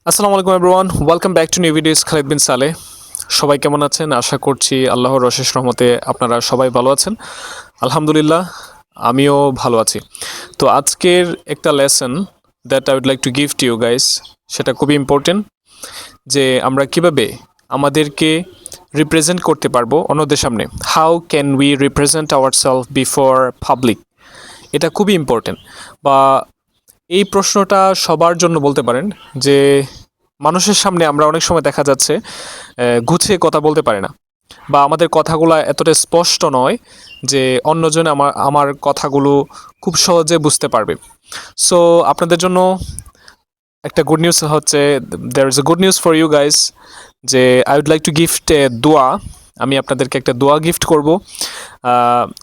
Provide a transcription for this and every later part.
আসসালামু আলাইকুম everyone, welcome back to new videos. Khalid bin Saleh. সবাই কেমন আছেন? আশা করছি আল্লাহর অশেষ রহমতে আপনারা সবাই ভালো আছেন। আলহামদুলিল্লাহ, আমিও ভালো আছি। তো আজকের একটা lesson that I would like to give to you guys, সেটা খুবই ইম্পর্টেন্ট, যে আমরা কিভাবে আমাদেরকে রিপ্রেজেন্ট করতে পারবো অন্যদের সামনে। How can we represent our self before public, এটা খুবই ইম্পর্টেন্ট। বা এই প্রশ্নটা সবার জন্য বলতে পারেন যে মানুষের সামনে আমরা অনেক সময় দেখা যাচ্ছে গুছিয়ে কথা বলতে পারি না, বা আমাদের কথাগুলো এতটা স্পষ্ট নয় যে অন্যজন আমার আমার কথাগুলো খুব সহজে বুঝতে পারবে। সো আপনাদের জন্য একটা গুড নিউজ হচ্ছে, there is a good news for you guys, যে I would like to gift a দোয়া। আমি আপনাদেরকে একটা দোয়া গিফট করব।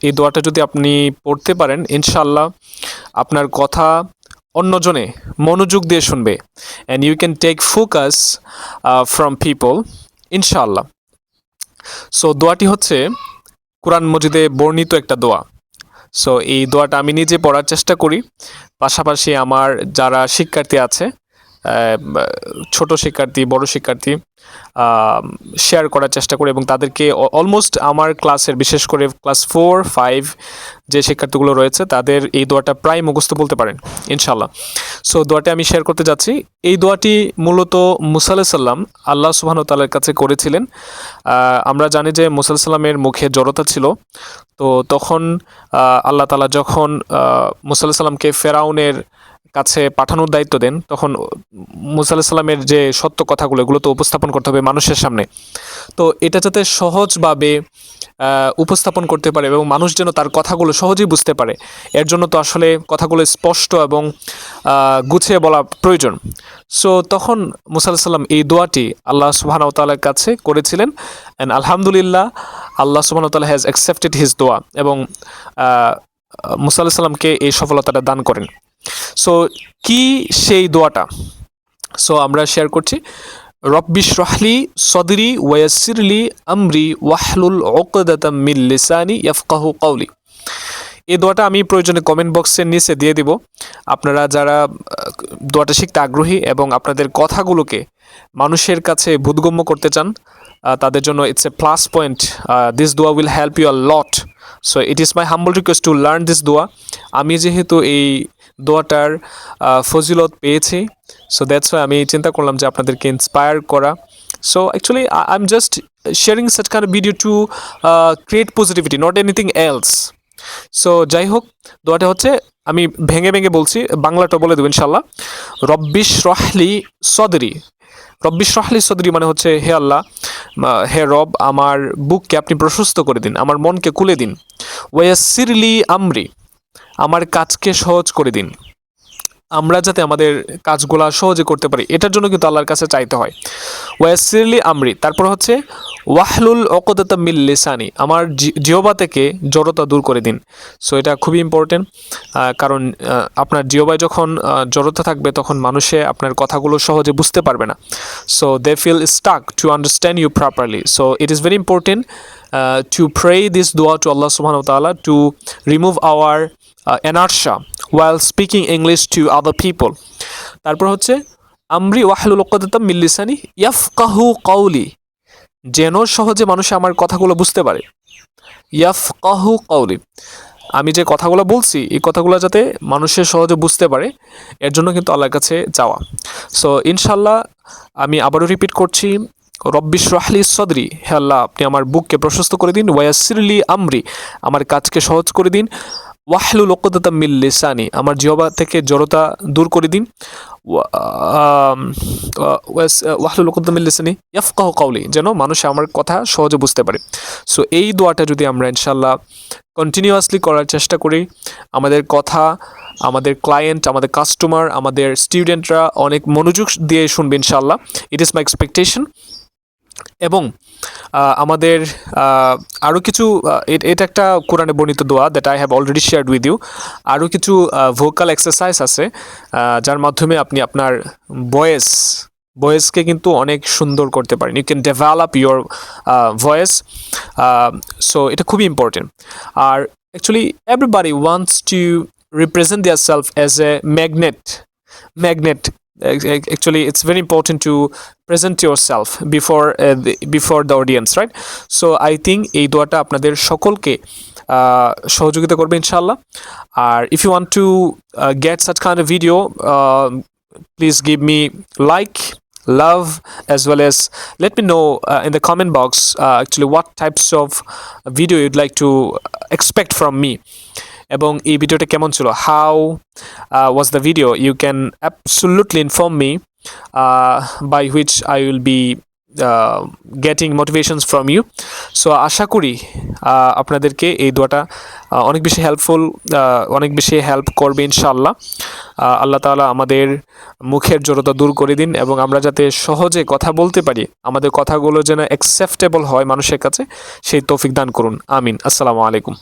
এই দোয়াটা যদি আপনি পড়তে পারেন, ইনশাল্লাহ আপনার কথা অন্যজনে মনোযোগ দিয়ে শুনবে, and you can take focus from people, ইনশাআল্লাহ। সো দোয়াটি হচ্ছে কোরআন মজিদে বর্ণিত একটা দোয়া। সো এই দোয়াটা আমি নিজে পড়ার চেষ্টা করি, পাশাপাশি আমার যারা শিক্ষার্থী আছে, ছোট শিক্ষার্থী, বড় শিক্ষার্থী, শেয়ার করার চেষ্টা করি, এবং তাদেরকে অলমোস্ট আমার ক্লাসের, বিশেষ করে ক্লাস 4-5 যে শিক্ষার্থীগুলো রয়েছে, তাদের এই দোয়াটা প্রায় মুখস্থ বলতে পারেন ইনশাল্লাহ। সো দোয়াটি আমি শেয়ার করতে যাচ্ছি। এই দোয়াটি মূলত মুসা আলাইহিস সালাম আল্লাহ সুবহানাহু ওয়া তাআলার কাছে করেছিলেন। আমরা জানি যে মুসা আলাইহিস সালামের মুখে জড়তা ছিল। তো তখন আল্লাহ তাআলা যখন মুসা আলাইহিস সালামকে ফেরাউনের কাছে পাঠানোর দায়িত্ব দেন, তখন মুসা আলাইহিস সালামের যে সত্য কথাগুলো, এগুলো তো উপস্থাপন করতে হবে মানুষের সামনে। তো এটা যাতে সহজভাবে উপস্থাপন করতে পারে এবং মানুষ যেন তার কথাগুলো সহজেই বুঝতে পারে, এর জন্য তো আসলে কথাগুলো স্পষ্ট এবং গুছিয়ে বলা প্রয়োজন। সো তখন মুসা আলাইহিস সালাম এই দোয়াটি আল্লাহ সুবহানাহু ওয়া তাআলার কাছে করেছিলেন, অ্যান্ড আলহামদুলিল্লাহ আল্লাহ সুবহানাহু ওয়া তাআলা হ্যাজ অ্যাকসেপ্টেড হিজ দোয়া, এবং মুসা আলাইহিস সালামকে এই সফলতাটা দান করেন। সো কি সেই দোয়াটা? সো আমরা শেয়ার করছি। রব্বি ইশরাহলি সদরি ওয়ায়াসসিরলি আমরি ওয়াহলুল উকদাতাম মিন লিসানি ইয়াফকাহু কওলি। এই দোয়াটা আমি প্রয়োজনে কমেন্ট বক্সের নিচে দিয়ে দিব। আপনারা যারা দোয়াটা শিখতে আগ্রহী এবং আপনাদের কথাগুলোকে মানুষের কাছে বোধগম্য করতে চান, তাদের জন্য it's a plus point. This দোয়া will help you a lot. So it is my humble request to learn this দোয়া। আমি যেহেতু এই দোয়াটার ফজিলত পেয়েছি, সো দ্যাটস ওয়াই আমি চিন্তা করলাম যে আপনাদেরকে ইন্সপায়ার করা। So actually I am just sharing such kind of video to create positivity, not anything else. So যাই হোক, দোয়াটা হচ্ছে, আমি ভেঙে ভেঙে বলছি, বাংলাটা বলে দেবো ইনশাল্লাহ। রব্বিশ রহলি সদরি। রব্বিশ রহলি সদরি মানে হচ্ছে, হে আল্লাহ, হে রব, আমার বুককে আপনি প্রশস্ত করে দিন, আমার মনকে খুলে দিন। ওয়ায়াসসিরলি আমরি, আমার কাজকে সহজ করে দিন। আমরা যাতে আমাদের কাজগুলা সহজে করতে পারি, এটার জন্য কিন্তু আল্লাহর কাছে চাইতে হয়। ওয়াসিরলি আমরি, তারপর হচ্ছে ওয়াহলুল উকদাতা মিন লিসানি, আমার জিহ্বা থেকে জড়তা দূর করে দিন। সো এটা খুবই ইম্পর্টেন্ট, কারণ আপনার জিহ্বায় যখন জড়তা থাকবে, তখন মানুষে আপনার কথাগুলো সহজে বুঝতে পারবে না। So they feel stuck to understand you properly. So it is very important to pray this dua to Allah subhanahu wa ta'ala to remove our inertia while speaking English to other people. তারপর হচ্ছে আমরি ওয়াহলুল উকদাতাম মিন লিসানি ইয়াফকাহু কওলি, যেন সহজে মানুষ আমার কথাগুলো বুঝতে পারে। ইয়াফকাহু কওলি, আমি যে কথাগুলো বলছি, এই কথাগুলো যাতে মানুষের সহজে বুঝতে পারে, এর জন্য কিন্তু আল্লাহর কাছে যাওয়া। সো ইনশাল্লাহ আমি আবারও রিপিট করছি, রব্বিশ রাহলি সদরি, হে আল্লাহ, আপনি আমার বুককে প্রশস্ত করে দিন। ওয়ায়াসসিরলি আমরি, আমার কাজকে সহজ করে দিন। ওয়াহলুল উকদাতাম মিন লিসানি, আমার জিহ্বা থেকে জড়তা দূর করে দিন। ওয়াহলুল উকদাতাম মিন লিসানি ইয়াফকাহু কওলি, যেন মানুষ আমার কথা সহজে বুঝতে পারে। সো এই দোয়াটা যদি আমরা ইনশাল্লাহ কন্টিনিউয়াসলি করার চেষ্টা করি, আমাদের কথা আমাদের ক্লায়েন্ট, আমাদের কাস্টমার, আমাদের স্টুডেন্টরা অনেক মনোযোগ দিয়ে শুনবে ইনশাল্লাহ। It is my expectation. এবং আমাদের আরও কিছু, এটা একটা কোরআনে বর্ণিত দোয়া that I have already shared with you. আরও কিছু ভোকাল এক্সারসাইজ আছে, যার মাধ্যমে আপনি আপনার ভয়েসকে কিন্তু অনেক সুন্দর করতে পারেন। You can develop your voice. So এটা খুবই ইম্পর্টেন্ট। আর actually everybody wants to represent their self as a magnet. actually it's very important to present yourself before the audience, right? So I think এই দোয়াটা আপনাদের সকলকে সহযোগিতা করবে ইনশাআল্লাহ। আর if you want to get such kind of video, please give me like, love, as well as let me know in the comment box actually what types of video you'd like to expect from me, এবং এই ভিডিওটা কেমন ছিল, how was the video, you can absolutely inform me by which I will be getting motivations from you. So আশা করি আপনাদেরকে এই দোয়াটা অনেক বেশি হেল্পফুল, অনেক বেশি হেল্প করবে ইনশাআল্লাহ। আল্লাহ তাআলা আমাদের মুখের জড়তা দূর করে দিন এবং আমরা যাতে সহজে কথা বলতে পারি, আমাদের কথাগুলো যেন অ্যাকসেপ্টেবল হয় মানুষের কাছে, সেই তৌফিক দান করুন। আমিন। আসসালামু আলাইকুম।